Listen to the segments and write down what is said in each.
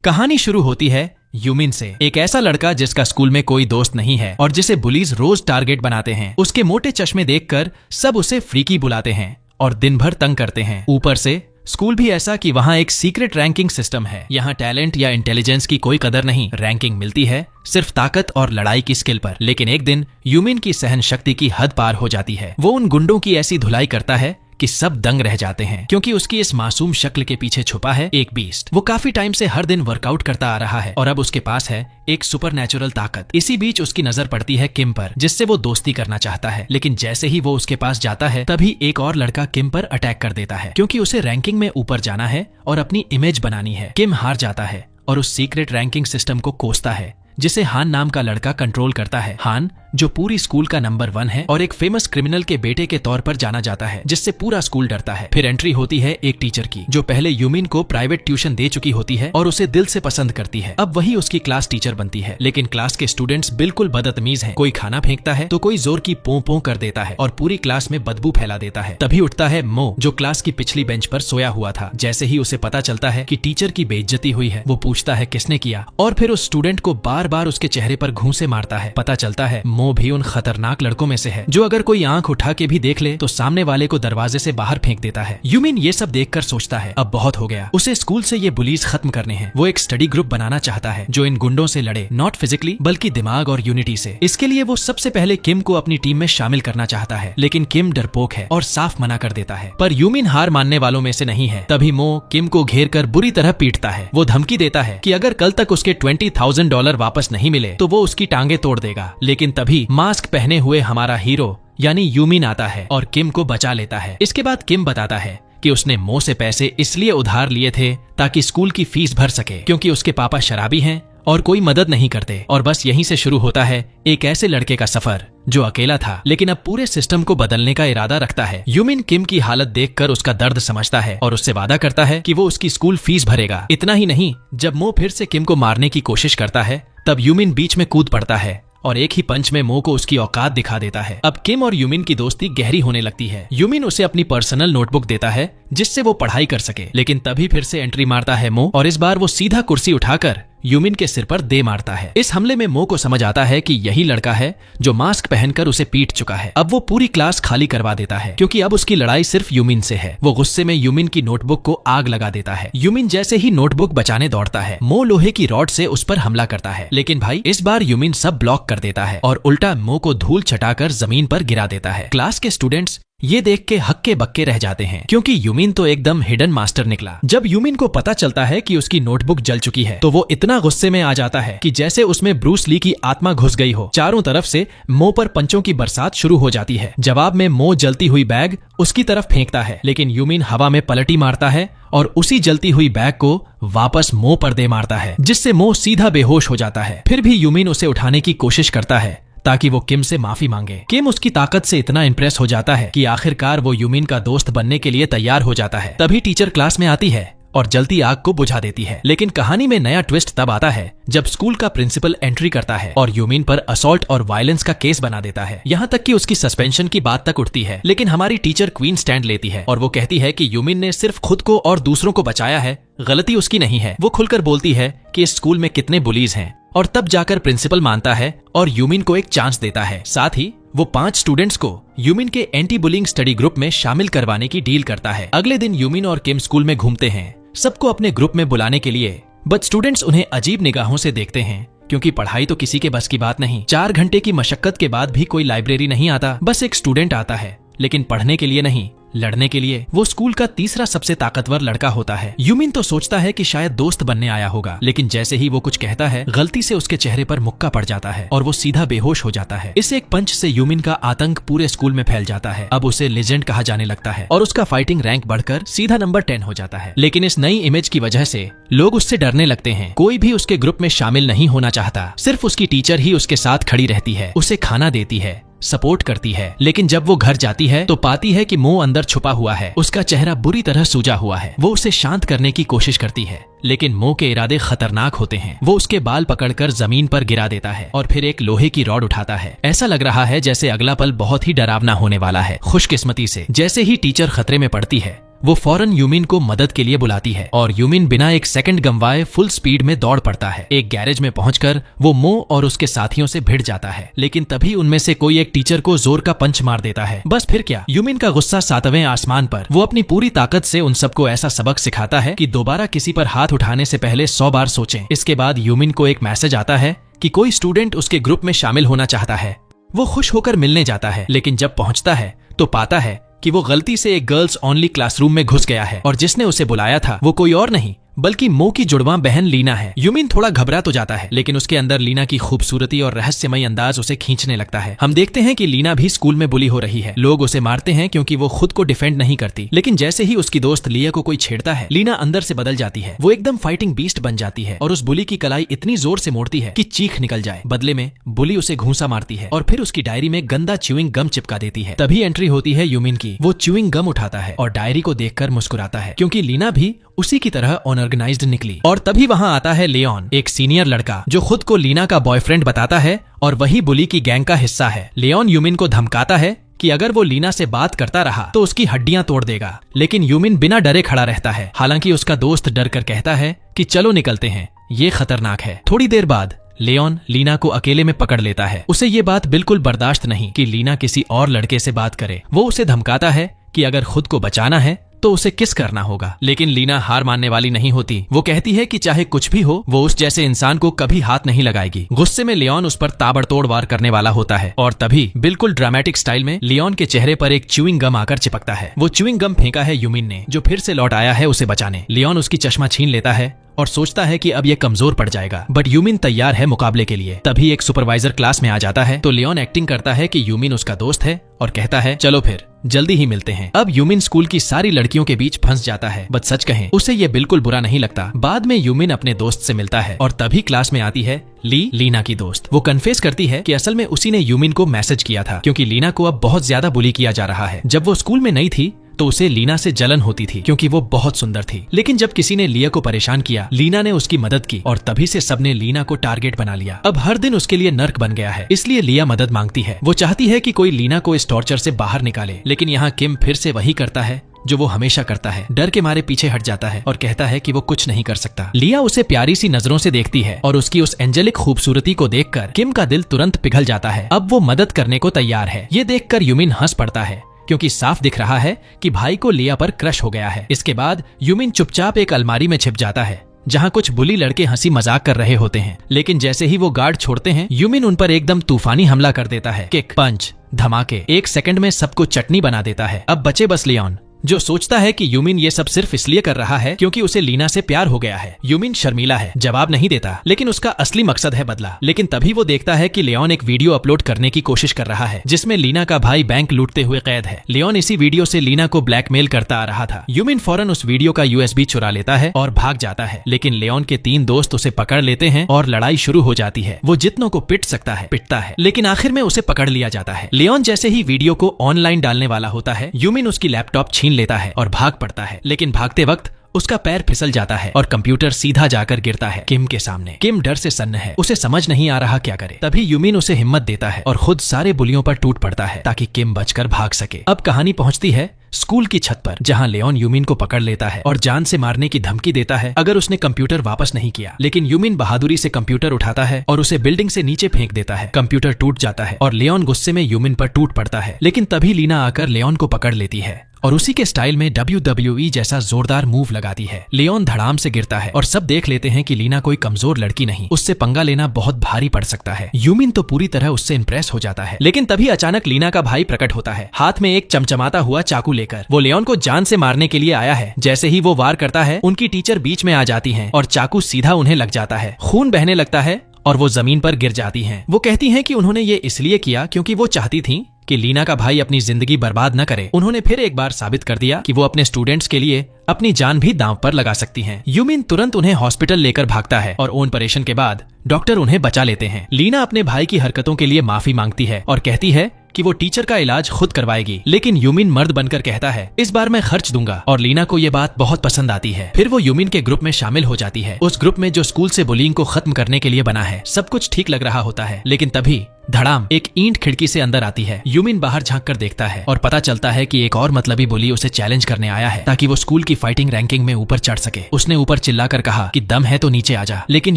कहानी शुरू होती है यूमिन से, एक ऐसा लड़का जिसका स्कूल में कोई दोस्त नहीं है और जिसे बुलीज रोज टारगेट बनाते हैं। उसके मोटे चश्मे देखकर सब उसे फ्रीकी बुलाते हैं और दिन भर तंग करते हैं। ऊपर से स्कूल भी ऐसा कि वहाँ एक सीक्रेट रैंकिंग सिस्टम है। यहाँ टैलेंट या इंटेलिजेंस की कोई कदर नहीं, रैंकिंग मिलती है सिर्फ ताकत और लड़ाई की स्किल पर। लेकिन एक दिन यूमिन की सहन शक्ति की हद पार हो जाती है। वो उन गुंडों की ऐसी धुलाई करता है कि सब दंग रह जाते हैं, क्योंकि उसकी इस मासूम शक्ल के पीछे छुपा है एक बीस्ट। वो काफी टाइम से हर दिन वर्कआउट करता आ रहा है और अब उसके पास है एक सुपरनैचुरल ताकत। इसी बीच उसकी नजर पड़ती है किम पर, जिससे वो दोस्ती करना चाहता है। लेकिन जैसे ही वो उसके पास जाता है तभी एक और लड़का किम पर अटैक कर देता है, क्योंकि उसे रैंकिंग में ऊपर जाना है और अपनी इमेज बनानी है। किम हार जाता है और उस सीक्रेट रैंकिंग सिस्टम को कोसता है जिसे हान नाम का लड़का कंट्रोल करता है। हान जो पूरी स्कूल का नंबर 1 है और एक फेमस क्रिमिनल के बेटे के तौर पर जाना जाता है, जिससे पूरा स्कूल डरता है। फिर एंट्री होती है एक टीचर की, जो पहले यूमिन को प्राइवेट ट्यूशन दे चुकी होती है और उसे दिल से पसंद करती है। अब वही उसकी क्लास टीचर बनती है। लेकिन क्लास के स्टूडेंट्स बिल्कुल बदतमीज हैं। कोई खाना फेंकता है तो कोई जोर की पों पों कर देता है और पूरी क्लास में बदबू फैला देता है। तभी उठता है मो, जो क्लास की पिछली बेंच पर सोया हुआ था। जैसे ही उसे पता चलता है कि टीचर की बेइज्जती हुई है, वो पूछता है किसने किया, और फिर उस स्टूडेंट को बार बार उसके चेहरे पर घूंसे मारता है। पता चलता है मो भी उन खतरनाक लड़कों में से है जो अगर कोई आंख उठा के भी देख ले तो सामने वाले को दरवाजे से बाहर फेंक देता है। यूमिन ये सब देखकर सोचता है अब बहुत हो गया, उसे स्कूल से ये बुलीज खत्म करने हैं। वो एक स्टडी ग्रुप बनाना चाहता है जो इन गुंडों से लड़े, नॉट फिजिकली बल्कि दिमाग और यूनिटी से। इसके लिए वो सबसे पहले किम को अपनी टीम में शामिल करना चाहता है, लेकिन किम डरपोक है और साफ मना कर देता है। पर यूमिन हार मानने वालों में से नहीं है। तभी मो किम को घेर कर बुरी तरह पीटता है। वो धमकी देता है कि अगर कल तक उसके $20,000 वापस नहीं मिले तो वो उसकी टांगे तोड़ देगा। लेकिन तभी मास्क पहने हुए हमारा हीरो यानी यूमिन आता है और किम को बचा लेता है। इसके बाद किम बताता है कि उसने मो से पैसे इसलिए उधार लिए थे ताकि स्कूल की फीस भर सके, क्योंकि उसके पापा शराबी हैं और कोई मदद नहीं करते। और बस यहीं से शुरू होता है एक ऐसे लड़के का सफर जो अकेला था लेकिन अब पूरे सिस्टम को बदलने का इरादा रखता है। यूमिन किम की हालत देखकर उसका दर्द समझता है और उससे वादा करता है कि वो उसकी स्कूल फीस भरेगा। इतना ही नहीं, जब मो फिर से किम को मारने की कोशिश करता है तब यूमिन बीच में कूद पड़ता है और एक ही पंच में मो को उसकी औकात दिखा देता है। अब किम और यूमिन की दोस्ती गहरी होने लगती है। यूमिन उसे अपनी पर्सनल नोटबुक देता है जिससे वो पढ़ाई कर सके। लेकिन तभी फिर से एंट्री मारता है मो और इस बार वो सीधा कुर्सी उठाकर यूमिन के सिर पर दे मारता है। इस हमले में मो को समझ आता है कि यही लड़का है जो मास्क पहनकर उसे पीट चुका है। अब वो पूरी क्लास खाली करवा देता है, क्योंकि अब उसकी लड़ाई सिर्फ यूमिन से है। वो गुस्से में यूमिन की नोटबुक को आग लगा देता है। यूमिन जैसे ही नोटबुक बचाने दौड़ता है, मो लोहे की रॉड से उस पर हमला करता है। लेकिन भाई इस बार यूमिन सब ब्लॉक कर देता है और उल्टा मो को धूल चटाकर जमीन पर गिरा देता है। क्लास के स्टूडेंट्स ये देख के हक्के बक्के रह जाते हैं, क्योंकि यूमिन तो एकदम हिडन मास्टर निकला। जब यूमिन को पता चलता है कि उसकी नोटबुक जल चुकी है तो वो इतना गुस्से में आ जाता है कि जैसे उसमें ब्रूस ली की आत्मा घुस गई हो। चारों तरफ से मो पर पंचों की बरसात शुरू हो जाती है। जवाब में मो जलती हुई बैग उसकी तरफ फेंकता है, लेकिन यूमिन हवा में पलटी मारता है और उसी जलती हुई बैग को वापस मो पर दे मारता है, जिससे मो सीधा बेहोश हो जाता है। फिर भी यूमिन उसे उठाने की कोशिश करता है ताकि वो किम से माफी मांगे। किम उसकी ताकत से इतना इंप्रेस हो जाता है कि आखिरकार वो यूमिन का दोस्त बनने के लिए तैयार हो जाता है। तभी टीचर क्लास में आती है और जलती आग को बुझा देती है। लेकिन कहानी में नया ट्विस्ट तब आता है जब स्कूल का प्रिंसिपल एंट्री करता है और यूमिन पर असॉल्ट और वायलेंस का केस बना देता है। यहाँ तक कि उसकी सस्पेंशन की बात तक उठती है। लेकिन हमारी टीचर क्वीन स्टैंड लेती है और वो कहती है कि यूमिन ने सिर्फ खुद को और दूसरों को बचाया है, गलती उसकी नहीं है। वो खुलकर बोलती है कि इस स्कूल में कितने बुलीज हैं, और तब जाकर प्रिंसिपल मानता है और यूमिन को एक चांस देता है। साथ ही वो 5 स्टूडेंट्स को यूमिन के एंटी बुलिंग स्टडी ग्रुप में शामिल करवाने की डील करता है। अगले दिन यूमिन और किम स्कूल में घूमते हैं, सबको अपने ग्रुप में बुलाने के लिए, बट स्टूडेंट्स उन्हें अजीब निगाहों से देखते हैं, क्योंकि पढ़ाई तो किसी के बस की बात नहीं। 4 घंटे की मशक्कत के बाद भी कोई लाइब्रेरी नहीं आता। बस एक स्टूडेंट आता है, लेकिन पढ़ने के लिए नहीं, लड़ने के लिए। वो स्कूल का तीसरा सबसे ताकतवर लड़का होता है। यूमिन तो सोचता है कि शायद दोस्त बनने आया होगा, लेकिन जैसे ही वो कुछ कहता है गलती से उसके चेहरे पर मुक्का पड़ जाता है और वो सीधा बेहोश हो जाता है। इस एक पंच से यूमिन का आतंक पूरे स्कूल में फैल जाता है। अब उसे लेजेंड कहा जाने लगता है और उसका फाइटिंग रैंक बढ़कर सीधा नंबर 10 हो जाता है। लेकिन इस नई इमेज की वजह से लोग उससे डरने लगते हैं। कोई भी उसके ग्रुप में शामिल नहीं होना चाहता। सिर्फ उसकी टीचर ही उसके साथ खड़ी रहती है, उसे खाना देती है, सपोर्ट करती है। लेकिन जब वो घर जाती है तो पाती है कि मो अंदर छुपा हुआ है। उसका चेहरा बुरी तरह सूजा हुआ है। वो उसे शांत करने की कोशिश करती है, लेकिन मो के इरादे खतरनाक होते हैं। वो उसके बाल पकड़कर जमीन पर गिरा देता है और फिर एक लोहे की रॉड उठाता है। ऐसा लग रहा है जैसे अगला पल बहुत ही डरावना होने वाला है। खुशकिस्मती से जैसे ही टीचर खतरे में पड़ती है, वो फौरन यूमिन को मदद के लिए बुलाती है और यूमिन बिना एक सेकंड गंवाए फुल स्पीड में दौड़ पड़ता है। एक गैरेज में पहुंचकर वो मो और उसके साथियों से भिड़ जाता है, लेकिन तभी उनमें से कोई एक टीचर को जोर का पंच मार देता है। बस फिर क्या, यूमिन का गुस्सा 7वें आसमान पर। वो अपनी पूरी ताकत से उन सबको ऐसा सबक सिखाता है कि दोबारा किसी पर हाथ उठाने से पहले 100 बार सोचें। इसके बाद यूमिन को एक मैसेज आता है कि कोई स्टूडेंट उसके ग्रुप में शामिल होना चाहता है। वो खुश होकर मिलने जाता है, लेकिन जब पहुंचता है तो पाता है कि वो गलती से एक गर्ल्स ओनली क्लासरूम में घुस गया है और जिसने उसे बुलाया था वो कोई और नहीं बल्कि मो की जुड़वां बहन लीना है। यूमिन थोड़ा घबरा तो जाता है, लेकिन उसके अंदर लीना की खूबसूरती और रहस्यमयी अंदाज उसे खींचने लगता है। हम देखते हैं कि लीना भी स्कूल में बुली हो रही है। लोग उसे मारते हैं क्योंकि वो खुद को डिफेंड नहीं करती, लेकिन जैसे ही उसकी दोस्त लिया को कोई छेड़ता है, लीना अंदर से बदल जाती है। वो एकदम फाइटिंग बीस्ट बन जाती है और उस बुली की कलाई इतनी जोर से मोड़ती है कि चीख निकल जाए। बदले में बुली उसे घूंसा मारती है और फिर उसकी डायरी में गंदा च्यूइंग गम चिपका देती है। तभी एंट्री होती है यूमिन की। वो च्यूइंग गम उठाता है और डायरी को देखकर मुस्कुराता है, क्योंकि लीना भी उसी की तरह अनऑर्गेनाइज्ड निकली। और तभी वहां आता है लियोन, एक सीनियर लड़का जो खुद को लीना का बॉयफ्रेंड बताता है और वही बुली की गैंग का हिस्सा है। लियोन यूमिन को धमकाता है कि अगर वो लीना से बात करता रहा तो उसकी हड्डियां तोड़ देगा, लेकिन यूमिन बिना डरे खड़ा रहता है। हालांकि उसका दोस्त डर कर कहता है कि चलो निकलते हैं, ये खतरनाक है। थोड़ी देर बाद लियोन लीना को अकेले में पकड़ लेता है। उसे ये बात बिल्कुल बर्दाश्त नहीं कि लीना किसी और लड़के से बात करे। वो उसे धमकाता है कि अगर खुद को बचाना है तो उसे किस करना होगा, लेकिन लीना हार मानने वाली नहीं होती। वो कहती है कि चाहे कुछ भी हो, वो उस जैसे इंसान को कभी हाथ नहीं लगाएगी। गुस्से में लियोन उस पर ताबड़तोड़ वार करने वाला होता है और तभी बिल्कुल ड्रामेटिक स्टाइल में लियोन के चेहरे पर एक च्यूइंग गम आकर चिपकता है। वो च्यूइंग गम फेंका है यूमिन ने, जो फिर से लौट आया है उसे बचाने। लियोन उसकी चश्मा छीन लेता है और सोचता है कि अब ये कमजोर पड़ जाएगा, बट यूमिन तैयार है मुकाबले के लिए। तभी एक सुपरवाइजर क्लास में आ जाता है तो लियोन एक्टिंग करता है कि यूमिन उसका दोस्त है और कहता है चलो फिर जल्दी ही मिलते हैं। अब यूमिन स्कूल की सारी लड़कियों के बीच फंस जाता है, बट सच कहें उसे ये बिल्कुल बुरा नहीं लगता। बाद में यूमिन अपने दोस्त से मिलता है और तभी क्लास में आती है लीना की दोस्त। वो कन्फेस करती है कि असल में उसी ने यूमिन को मैसेज किया था, क्योंकि लीना को अब बहुत ज्यादा बुली किया जा रहा है। जब वो स्कूल में नहीं थी तो उसे लीना से जलन होती थी, क्योंकि वो बहुत सुंदर थी। लेकिन जब किसी ने लिया को परेशान किया, लीना ने उसकी मदद की और तभी से सबने लीना को टारगेट बना लिया। अब हर दिन उसके लिए नर्क बन गया है, इसलिए लिया मदद मांगती है। वो चाहती है कि कोई लीना को इस टॉर्चर से बाहर निकाले, लेकिन यहाँ किम फिर से वही करता है जो वो हमेशा करता है। डर के मारे पीछे हट जाता है और कहता है कि वो कुछ नहीं कर सकता। लिया उसे प्यारी सी नजरों से देखती है और उसकी उस एंजेलिक खूबसूरती को देखकर किम का दिल तुरंत पिघल जाता है। अब वो मदद करने को तैयार है। ये देखकर यूमिन हंस पड़ता है, क्योंकि साफ दिख रहा है कि भाई को लिया पर क्रश हो गया है। इसके बाद यूमिन चुपचाप एक अलमारी में छिप जाता है, जहां कुछ बुली लड़के हंसी मजाक कर रहे होते हैं। लेकिन जैसे ही वो गार्ड छोड़ते हैं, यूमिन उन पर एकदम तूफानी हमला कर देता है। किक, पंच, धमाके, 1 सेकंड में सबको चटनी बना देता है। अब बचे बस लियोन, जो सोचता है कि यूमिन ये सब सिर्फ इसलिए कर रहा है क्योंकि उसे लीना से प्यार हो गया है। यूमिन शर्मीला है, जवाब नहीं देता, लेकिन उसका असली मकसद है बदला। लेकिन तभी वो देखता है कि लियोन एक वीडियो अपलोड करने की कोशिश कर रहा है, जिसमें लीना का भाई बैंक लूटते हुए कैद है। लियोन इसी वीडियो से लीना को ब्लैकमेल करता आ रहा था। यूमिन फौरन उस वीडियो का USB चुरा लेता है और भाग जाता है, लेकिन लियोन के 3 दोस्त उसे पकड़ लेते हैं और लड़ाई शुरू हो जाती है। वो जितनों को पिट सकता है पिटता है, लेकिन आखिर में उसे पकड़ लिया जाता है। लियोन जैसे ही वीडियो को ऑनलाइन डालने वाला होता है, यूमिन उसकी लैपटॉप छीन लेता है और भाग पड़ता है। लेकिन भागते वक्त उसका पैर फिसल जाता है और कंप्यूटर सीधा जाकर गिरता है किम के सामने। किम डर से सन्न है, उसे समझ नहीं आ रहा क्या करे। तभी यूमिन उसे हिम्मत देता है और खुद सारे बुलियों पर टूट पड़ता है ताकि किम बचकर भाग सके। अब कहानी पहुंचती है स्कूल की छत पर, जहां लियोन यूमिन को पकड़ लेता है और जान से मारने की धमकी देता है अगर उसने कंप्यूटर वापस नहीं किया। लेकिन यूमिन बहादुरी से कंप्यूटर उठाता है और उसे बिल्डिंग से नीचे फेंक देता है। कंप्यूटर टूट जाता है और लियोन गुस्से में यूमिन पर टूट पड़ता है, लेकिन तभी लीना आकर लियोन को पकड़ लेती है और उसी के स्टाइल में WWE जैसा जोरदार मूव लगाती है। लियोन धड़ाम से गिरता है और सब देख लेते हैं कि लीना कोई कमजोर लड़की नहीं, उससे पंगा लेना बहुत भारी पड़ सकता है। यूमिन तो पूरी तरह उससे इंप्रेस हो जाता है, लेकिन तभी अचानक लीना का भाई प्रकट होता है, हाथ में एक चमचमाता हुआ चाकू लेकर। वो लियोन को जान से मारने के लिए आया है। जैसे ही वो वार करता है, उनकी टीचर बीच में आ जाती हैं और चाकू सीधा उन्हें लग जाता है। खून बहने लगता है और वो जमीन पर गिर जाती हैं। वो कहती हैं कि उन्होंने ये इसलिए किया क्योंकि वो चाहती थी कि लीना का भाई अपनी जिंदगी बर्बाद न करे। उन्होंने फिर एक बार साबित कर दिया कि वो अपने स्टूडेंट्स के लिए अपनी जान भी दांव पर लगा सकती हैं। यूमिन तुरंत उन्हें हॉस्पिटल लेकर भागता है और ऑपरेशन के बाद डॉक्टर उन्हें बचा लेते हैं। लीना अपने भाई की हरकतों के लिए माफी मांगती है और कहती है कि वो टीचर का इलाज खुद करवाएगी, लेकिन यूमिन मर्द बनकर कहता है इस बार मैं खर्च दूंगा। और लीना को ये बात बहुत पसंद आती है। फिर वो यूमिन के ग्रुप में शामिल हो जाती है, उस ग्रुप में जो स्कूल से बुलिंग को खत्म करने के लिए बना है। सब कुछ ठीक लग रहा होता है, लेकिन तभी धड़ाम एक ईंट खिड़की से अंदर आती है। यूमिन बाहर झांक कर देखता है और पता चलता है कि एक और मतलबी बुली उसे चैलेंज करने आया है ताकि वो स्कूल की फाइटिंग रैंकिंग में ऊपर चढ़ सके। उसने ऊपर चिल्लाकर कहा कि दम है तो नीचे आ जा, लेकिन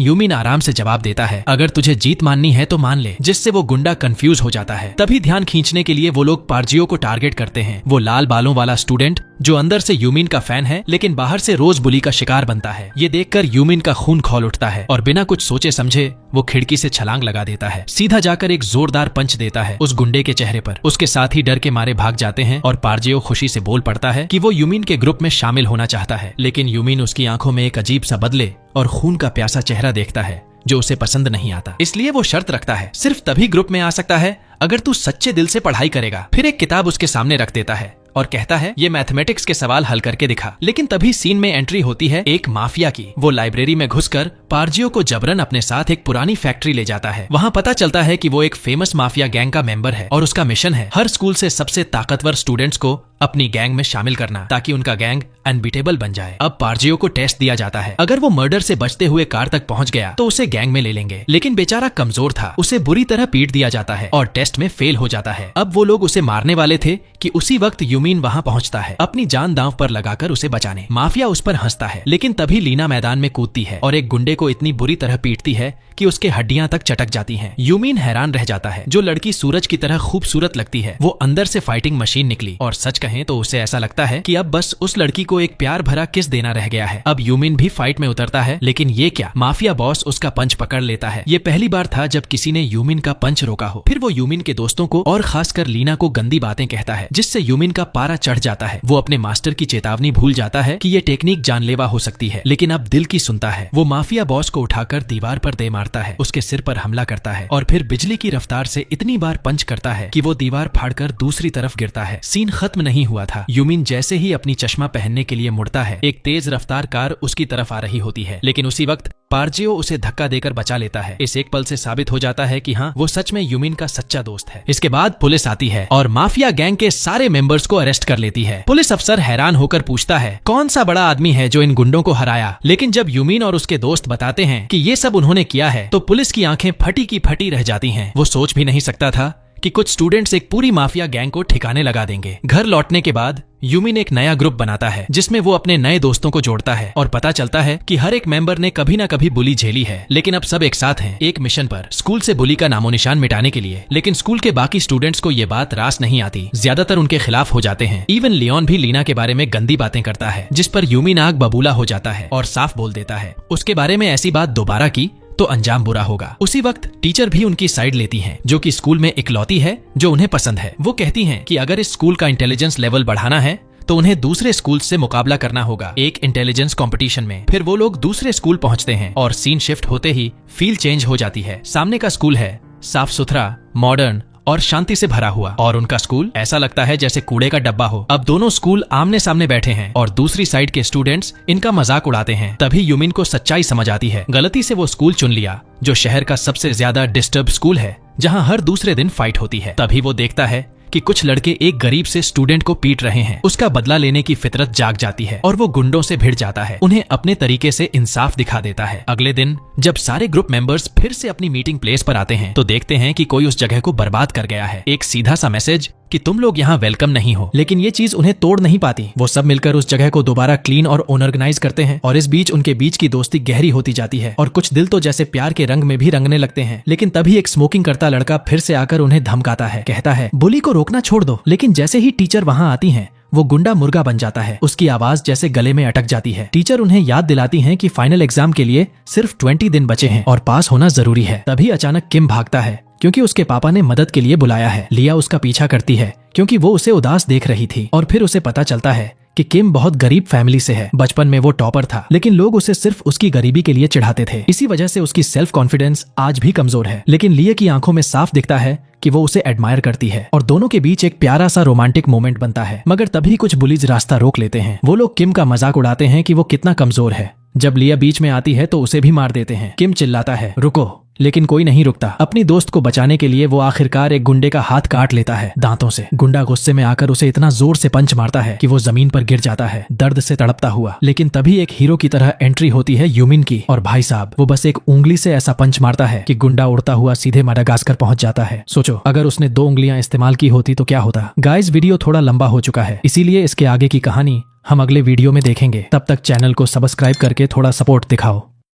यूमिन आराम से जवाब देता है अगर तुझे जीत माननी है तो मान ले, जिससे वो गुंडा कंफ्यूज हो जाता है। तभी ध्यान खींचने के लिए वो लोग पार्जियो को टारगेट करते हैं। वो लाल बालों वाला स्टूडेंट जो अंदर से यूमिन का फैन है लेकिन बाहर से रोज बुली का शिकार बनता है। ये देखकर यूमिन का खून खौल उठता है और बिना कुछ सोचे समझे वो खिड़की से छलांग लगा देता है। सीधा जाकर एक जोरदार पंच देता है उस गुंडे के चेहरे पर। उसके साथ ही डर के मारे भाग जाते हैं और पार्जियो खुशी से बोल पड़ता है कि वो यूमिन के ग्रुप में शामिल होना चाहता है, लेकिन यूमिन उसकी आंखों में एक अजीब सा बदले और खून का प्यासा चेहरा देखता है जो उसे पसंद नहीं आता। इसलिए वो शर्त रखता है सिर्फ तभी ग्रुप में आ सकता है अगर तू सच्चे दिल से पढ़ाई करेगा। फिर एक किताब उसके सामने रख देता है और कहता है ये मैथमेटिक्स के सवाल हल करके दिखा। लेकिन तभी सीन में एंट्री होती है एक माफिया की। वो लाइब्रेरी में घुसकर पार्जियो को जबरन अपने साथ एक पुरानी फैक्ट्री ले जाता है। वहाँ पता चलता है कि वो एक फेमस माफिया गैंग का मेंबर है और उसका मिशन है हर स्कूल से सबसे ताकतवर स्टूडेंट्स को अपनी गैंग में शामिल करना ताकि उनका गैंग अनबीटेबल बन जाए। अब पार्जियो को टेस्ट दिया जाता है, अगर वो मर्डर से बचते हुए कार तक पहुंच गया तो उसे गैंग में ले लेंगे। लेकिन बेचारा कमजोर था, उसे बुरी तरह पीट दिया जाता है और टेस्ट में फेल हो जाता है। अब वो लोग उसे मारने वाले थे कि उसी वक्त यूमिन वहां पहुंचता है अपनी जान दांव पर लगाकर उसे बचाने। माफिया उस पर हंसता है, लेकिन तभी लीना मैदान में कूदती है और एक गुंडे को इतनी बुरी तरह पीटती है कि उसके हड्डियां तक चटक जाती हैं। यूमिन हैरान रह जाता है, जो लड़की सूरज की तरह खूबसूरत लगती है वो अंदर से फाइटिंग मशीन निकली। और सच कहें तो उसे ऐसा लगता है कि अब बस उस लड़की को एक प्यार भरा किस देना रह गया है। अब यूमिन भी फाइट में उतरता है, लेकिन ये क्या, माफिया बॉस उसका पंच पकड़ लेता है। ये पहली बार था जब किसी ने यूमिन का पंच रोका हो। फिर वो यूमिन के दोस्तों को और खासकर लीना को गंदी बातें कहता है, जिससे यूमिन का पारा चढ़ जाता है। वो अपने मास्टर की चेतावनी भूल जाता है कि ये टेक्निक जानलेवा हो सकती है, लेकिन अब दिल की सुनता है। वो माफिया बॉस को उठाकर दीवार पर दे मारता है, उसके सिर पर हमला करता है और फिर बिजली की रफ्तार से इतनी बार पंच करता है कि वो दीवार फाड़कर दूसरी तरफ गिरता है। सीन खत्म नहीं हुआ था। यूमिन जैसे ही अपनी चश्मा पहनने के लिए मुड़ता है, एक तेज रफ्तार कार उसकी तरफ आ रही होती है, लेकिन उसी वक्त पार्जियो उसे धक्का देकर बचा लेता है। इस एक पल से साबित हो जाता है कि हाँ, वो सच में यूमिन का सच्चा दोस्त है। इसके बाद पुलिस आती है और माफिया गैंग के सारे मेंबर्स को अरेस्ट कर लेती है। पुलिस अफसर हैरान होकर पूछता है कौन सा बड़ा आदमी है जो इन गुंडों को हराया, लेकिन जब यूमिन और उसके दोस्त बताते हैं कि ये सब उन्होंने किया है तो पुलिस की आंखें फटी की फटी रह जाती हैं। वो सोच भी नहीं सकता था कि कुछ स्टूडेंट्स एक पूरी माफिया गैंग को ठिकाने लगा देंगे। घर लौटने के बाद यूमिन एक नया ग्रुप बनाता है जिसमें वो अपने नए दोस्तों को जोड़ता है और पता चलता है कि हर एक मेंबर ने कभी ना कभी बुली झेली है, लेकिन अब सब एक साथ हैं एक मिशन पर, स्कूल से बुली का नामो निशान मिटाने के लिए। लेकिन स्कूल के बाकी स्टूडेंट्स को ये बात रास नहीं आती, ज्यादातर उनके खिलाफ हो जाते हैं। इवन लियोन भी लीना के बारे में गंदी बातें करता है, जिस पर यूमिन आग बबूला हो जाता है और साफ बोल देता है उसके बारे में ऐसी बात दोबारा की तो अंजाम बुरा होगा। उसी वक्त टीचर भी उनकी साइड लेती हैं, जो कि स्कूल में इकलौती है जो उन्हें पसंद है। वो कहती हैं कि अगर इस स्कूल का इंटेलिजेंस लेवल बढ़ाना है तो उन्हें दूसरे स्कूल से मुकाबला करना होगा एक इंटेलिजेंस कंपटीशन में। फिर वो लोग दूसरे स्कूल पहुंचते हैं और सीन शिफ्ट होते ही फील चेंज हो जाती है। सामने का स्कूल है साफ सुथरा, मॉडर्न और शांति से भरा हुआ, और उनका स्कूल ऐसा लगता है जैसे कूड़े का डब्बा हो। अब दोनों स्कूल आमने सामने बैठे हैं और दूसरी साइड के स्टूडेंट्स इनका मजाक उड़ाते हैं। तभी यूमिन को सच्चाई समझ आती है, गलती से वो स्कूल चुन लिया जो शहर का सबसे ज्यादा डिस्टर्ब स्कूल है, जहाँ हर दूसरे दिन फाइट होती है। तभी वो देखता है कि कुछ लड़के एक गरीब से स्टूडेंट को पीट रहे हैं। उसका बदला लेने की फितरत जाग जाती है और वो गुंडों से भिड़ जाता है, उन्हें अपने तरीके से इंसाफ दिखा देता है। अगले दिन जब सारे ग्रुप मेंबर्स फिर से अपनी मीटिंग प्लेस पर आते हैं तो देखते हैं कि कोई उस जगह को बर्बाद कर गया है। एक सीधा सा मैसेज कि तुम लोग यहाँ वेलकम नहीं हो, लेकिन ये चीज उन्हें तोड़ नहीं पाती। वो सब मिलकर उस जगह को दोबारा क्लीन और ऑर्गेनाइज करते हैं और इस बीच उनके बीच की दोस्ती गहरी होती जाती है और कुछ दिल तो जैसे प्यार के रंग में भी रंगने लगते हैं। लेकिन तभी एक स्मोकिंग करता लड़का फिर से आकर उन्हें धमकाता है, कहता है बुली को रोकना छोड़ दो। लेकिन जैसे ही टीचर वहाँ आती हैं वो गुंडा मुर्गा बन जाता है, उसकी आवाज जैसे गले में अटक जाती है। टीचर उन्हें याद दिलाती हैं कि फाइनल एग्जाम के लिए सिर्फ 20 दिन बचे हैं और पास होना जरूरी है। तभी अचानक किम भागता है क्योंकि उसके पापा ने मदद के लिए बुलाया है। लिया उसका पीछा करती है क्योंकि वो उसे उदास देख रही थी और फिर उसे पता चलता है कि किम बहुत गरीब फैमिली से है। बचपन में वो टॉपर था, लेकिन लोग उसे सिर्फ उसकी गरीबी के लिए चिढ़ाते थे। इसी वजह से उसकी सेल्फ कॉन्फिडेंस आज भी कमजोर है। लेकिन लिया की आंखों में साफ दिखता है कि वो उसे एडमायर करती है और दोनों के बीच एक प्यारा सा रोमांटिक मोमेंट बनता है। मगर तभी कुछ बुलीज रास्ता रोक लेते हैं। वो लोग किम का मजाक उड़ाते हैं कि वो कितना कमजोर है। जब लिया बीच में आती है तो उसे भी मार देते हैं। किम चिल्लाता है रुको, लेकिन कोई नहीं रुकता। अपनी दोस्त को बचाने के लिए वो आखिरकार एक गुंडे का हाथ काट लेता है दांतों से। गुंडा गुस्से में आकर उसे इतना जोर से पंच मारता है कि वो जमीन पर गिर जाता है दर्द से तड़पता हुआ। लेकिन तभी एक हीरो की तरह एंट्री होती है यूमिन की, और भाई साहब वो बस एक उंगली से ऐसा पंच मारता है कि गुंडा उड़ता हुआ सीधे माडागास्कर पहुंच जाता है। सोचो अगर उसने 2 उंगलियां इस्तेमाल की होती तो क्या होता। गाइस वीडियो थोड़ा लंबा हो चुका है, इसीलिए इसके आगे की कहानी हम अगले वीडियो में देखेंगे। तब तक चैनल को सब्सक्राइब करके थोड़ा सपोर्ट दिखाओ।